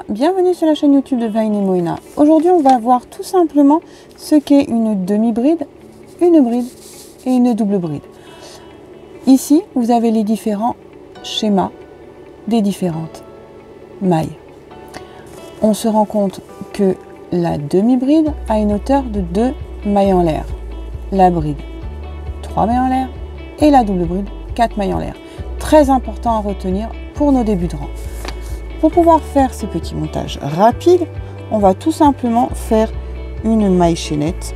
Moïna, bienvenue sur la chaîne YouTube de Vine et Moïna. Aujourd'hui on va voir tout simplement ce qu'est une demi-bride, une bride et une double bride. Ici vous avez les différents schémas des différentes mailles. On se rend compte que la demi-bride a une hauteur de 2 mailles en l'air, la bride 3 mailles en l'air et la double bride 4 mailles en l'air. Très important à retenir pour nos débutants. Pour pouvoir faire ce petit montage rapide, on va tout simplement faire une maille chaînette.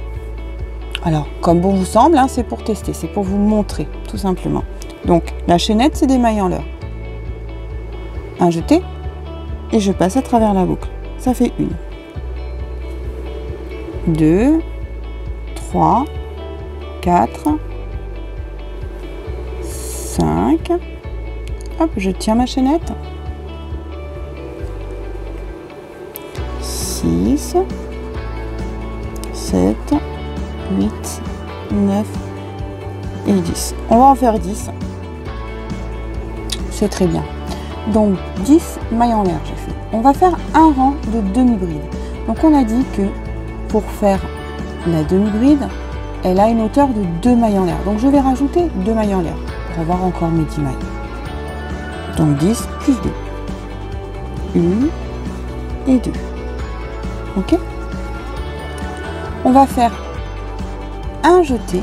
Alors, comme bon vous semble, hein, c'est pour tester, c'est pour vous montrer, tout simplement. Donc, la chaînette, c'est des mailles en l'air. Un jeté, et je passe à travers la boucle. Ça fait 1, 2, 3, 4, 5. Hop, je tiens ma chaînette. 6, 7, 8, 9 et 10. On va en faire 10. C'est très bien. Donc 10 mailles en l'air j'ai fait. On va faire un rang de demi-bride. Donc on a dit que pour faire la demi-bride, elle a une hauteur de 2 mailles en l'air. Donc je vais rajouter 2 mailles en l'air pour avoir encore mes 10 mailles. Donc 10 plus 2. 1 et 2. Ok, on va faire un jeté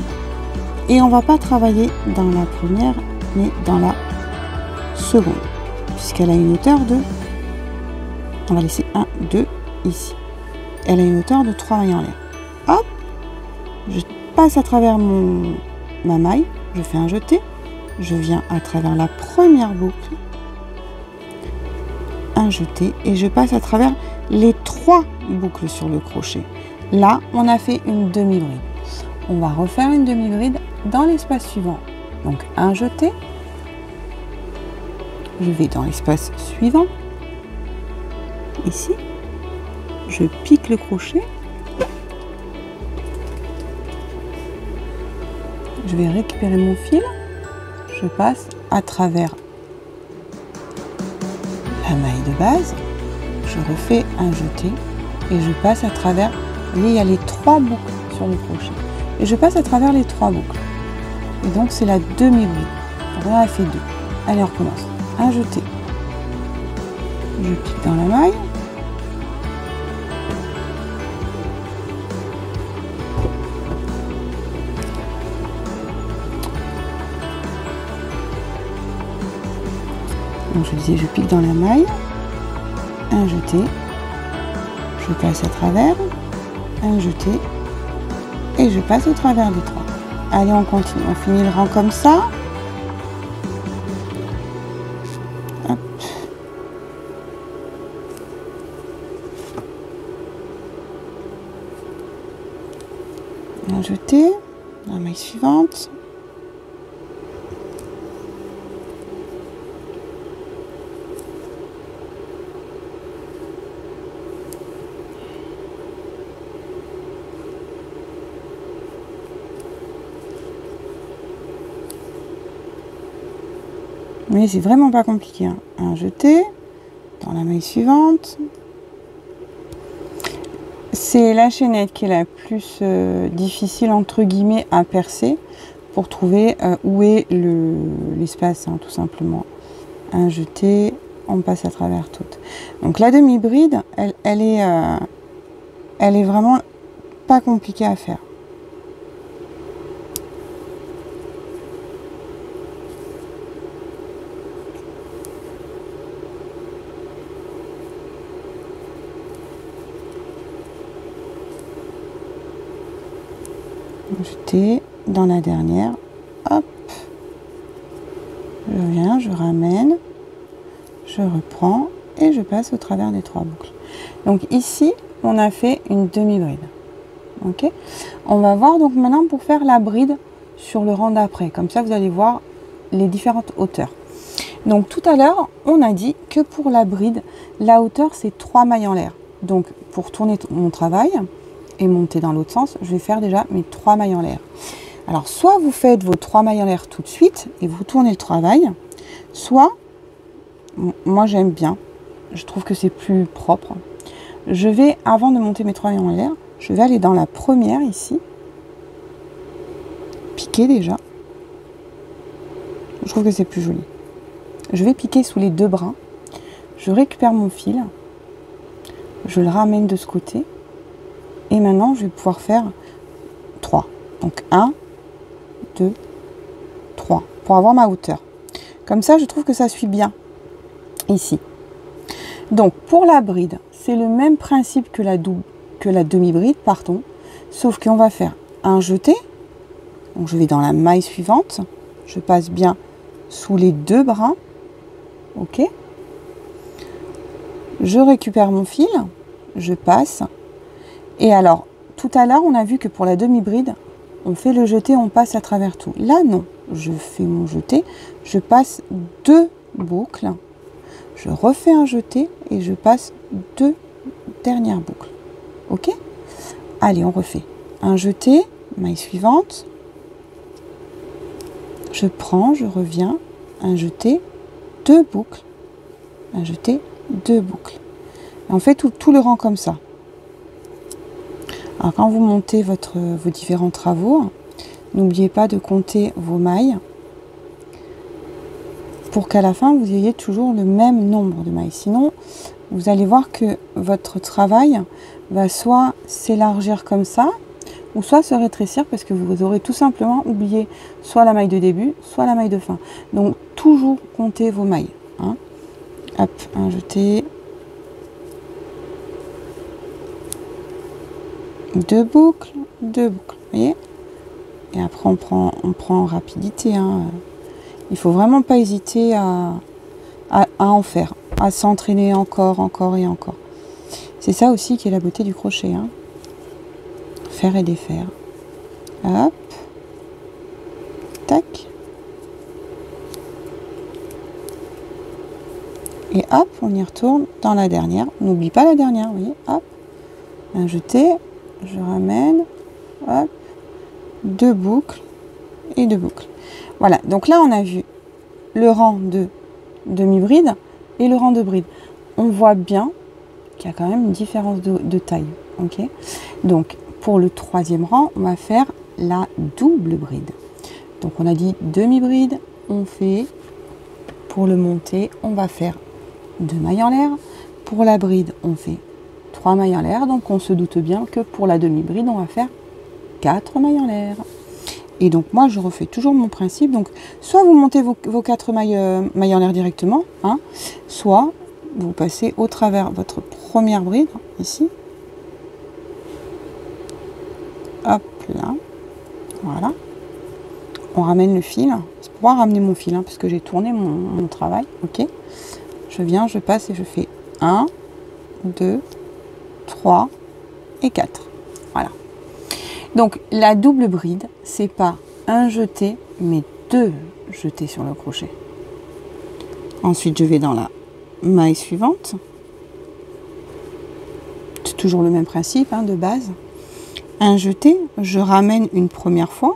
et on va pas travailler dans la première mais dans la seconde puisqu'elle a une hauteur de, on va laisser 1, 2 ici, elle a une hauteur de 3 mailles en l'air. Hop, je passe à travers ma maille, je fais un jeté, je viens à travers la première boucle, un jeté et je passe à travers les 3 boucles sur le crochet. Là on a fait une demi-bride. On va refaire une demi-bride dans l'espace suivant. Donc un jeté, je vais dans l'espace suivant, ici, je pique le crochet, je vais récupérer mon fil, je passe à travers la maille de base, je refais un jeté et je passe à travers, vous voyez, il y a les 3 boucles sur le crochet et je passe à travers les 3 boucles et donc c'est la demi-bride. On en a fait 2. Allez, on recommence. Un jeté, je pique dans la maille, donc je disais je pique dans la maille, un jeté, je passe à travers, un jeté et je passe au travers des 3. Allez, on continue, on finit le rang comme ça. Hop. Un jeté, la maille suivante. Mais c'est vraiment pas compliqué, hein. Un jeté dans la maille suivante. C'est la chaînette qui est la plus difficile entre guillemets à percer pour trouver où est l'espace, hein, tout simplement. Un jeté, on passe à travers toutes. Donc la demi-bride, elle est vraiment pas compliquée à faire. Jeter dans la dernière, hop, je viens, je ramène, je reprends et je passe au travers des 3 boucles. Donc ici on a fait une demi-bride. Ok, on va voir donc maintenant pour faire la bride sur le rang d'après, comme ça vous allez voir les différentes hauteurs. Donc tout à l'heure on a dit que pour la bride la hauteur c'est 3 mailles en l'air. Donc pour tourner mon travail et monter dans l'autre sens, je vais faire déjà mes 3 mailles en l'air. Alors soit vous faites vos 3 mailles en l'air tout de suite et vous tournez le travail, soit moi j'aime bien je trouve que c'est plus propre. Je vais, avant de monter mes 3 mailles en l'air, je vais aller dans la première ici, piquer déjà. Je trouve que c'est plus joli. Je vais piquer sous les 2 brins. Je récupère mon fil, je le ramène de ce côté, et maintenant je vais pouvoir faire 3. Donc 1, 2, 3, pour avoir ma hauteur. Comme ça, je trouve que ça suit bien ici. Donc pour la bride, c'est le même principe que la demi-bride, pardon, sauf qu'on va faire un jeté. Donc je vais dans la maille suivante, je passe bien sous les 2 brins, ok. Je récupère mon fil, je passe. Et alors, tout à l'heure, on a vu que pour la demi-bride, on fait le jeté, on passe à travers tout. Là, non. Je fais mon jeté, je passe 2 boucles, je refais un jeté et je passe 2 dernières boucles. Ok? Allez, on refait. Un jeté, maille suivante. Je prends, je reviens, un jeté, 2 boucles, un jeté, 2 boucles. Et on fait tout le rang comme ça. Alors quand vous montez vos différents travaux, n'oubliez pas de compter vos mailles pour qu'à la fin vous ayez toujours le même nombre de mailles. Sinon, vous allez voir que votre travail va soit s'élargir comme ça, ou soit se rétrécir parce que vous aurez tout simplement oublié soit la maille de début, soit la maille de fin. Donc toujours compter vos mailles. Hein. Hop, un jeté. 2 boucles, 2 boucles. Vous voyez? Et après on prend en rapidité. Hein. Il faut vraiment pas hésiter à en faire, à s'entraîner encore et encore. C'est ça aussi qui est la beauté du crochet. Hein. Faire et défaire. Hop. Tac. Et hop, on y retourne dans la dernière. On n'oublie pas la dernière, vous voyez. Hop. Un jeté. Je ramène. Hop. 2 boucles. Et 2 boucles. Voilà. Donc là, on a vu le rang de demi-bride et le rang de bride. On voit bien qu'il y a quand même une différence de taille. Ok. Donc, pour le 3e rang, on va faire la double bride. Donc on a dit demi-bride, on fait, pour le monter, on va faire 2 mailles en l'air. Pour la bride, on fait 3 mailles en l'air. Donc on se doute bien que pour la demi-bride, on va faire 4 mailles en l'air. Et donc moi, je refais toujours mon principe. Donc soit vous montez vos 4 mailles en l'air directement, hein, soit vous passez au travers votre première bride, ici. Hop là, voilà. On ramène le fil. C'est pour pouvoir ramener mon fil, hein, parce que j'ai tourné mon travail. Ok. Je viens, je passe et je fais 1, 2, 3 et 4. Voilà. Donc la double bride, c'est pas un jeté, mais 2 jetés sur le crochet. Ensuite, je vais dans la maille suivante. C'est toujours le même principe, hein, de base. Un jeté, je ramène une première fois.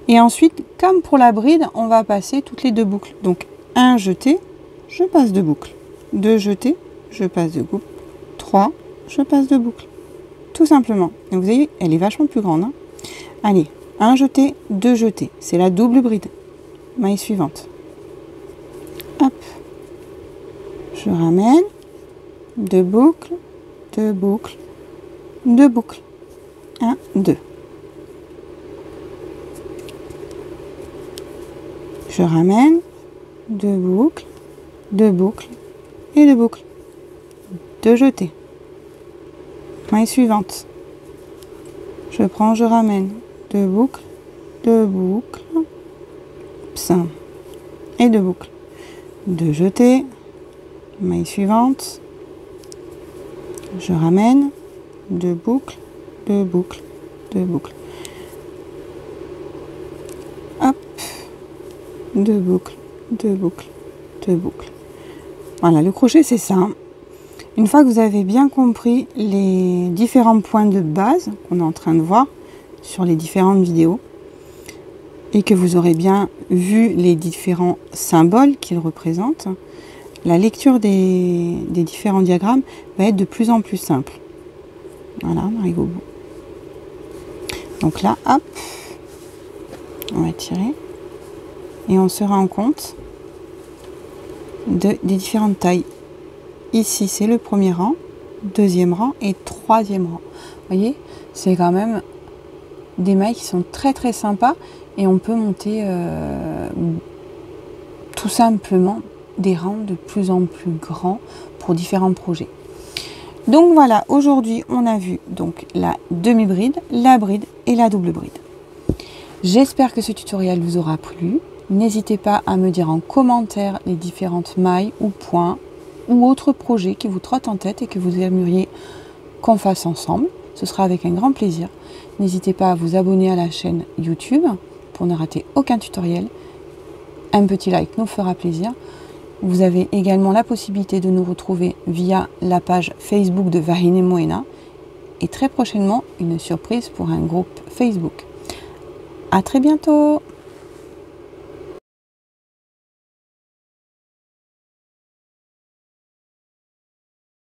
Et ensuite, comme pour la bride, on va passer toutes les 2 boucles. Donc, un jeté, je passe 2 boucles. 2 jetés, je passe 2 boucles. 3, je passe 2 boucles. Tout simplement. Et vous voyez, elle est vachement plus grande. Hein. Allez, un jeté, 2 jetés. C'est la double bride. Maille suivante. Hop. Je ramène. 2 boucles, 2 boucles, 2 boucles. 1, 2. Je ramène 2 boucles, 2 boucles et 2 boucles. 2 jetés. Maille suivante. Je prends, je ramène 2 boucles, 2 boucles, et 2 boucles. 2 jetés. Maille suivante. Je ramène 2 boucles, 2 boucles, 2 boucles. Hop. 2 boucles, 2 boucles, 2 boucles. Voilà, le crochet, c'est ça. Une fois que vous avez bien compris les différents points de base qu'on est en train de voir sur les différentes vidéos, et que vous aurez bien vu les différents symboles qu'ils représentent, la lecture des différents diagrammes va être de plus en plus simple. Voilà, on arrive au bout. Donc là, hop, on va tirer et on se rend compte des différentes tailles. Ici, c'est le premier rang, deuxième rang et troisième rang. Vous voyez, c'est quand même des mailles qui sont très très sympas et on peut monter tout simplement des rangs de plus en plus grands pour différents projets. Donc voilà, aujourd'hui on a vu donc la demi-bride, la bride et la double bride. J'espère que ce tutoriel vous aura plu. N'hésitez pas à me dire en commentaire les différentes mailles ou points ou autres projets qui vous trottent en tête et que vous aimeriez qu'on fasse ensemble. Ce sera avec un grand plaisir. N'hésitez pas à vous abonner à la chaîne YouTube pour ne rater aucun tutoriel. Un petit like nous fera plaisir. Vous avez également la possibilité de nous retrouver via la page Facebook de Vahine Moena et très prochainement une surprise pour un groupe Facebook. À très bientôt!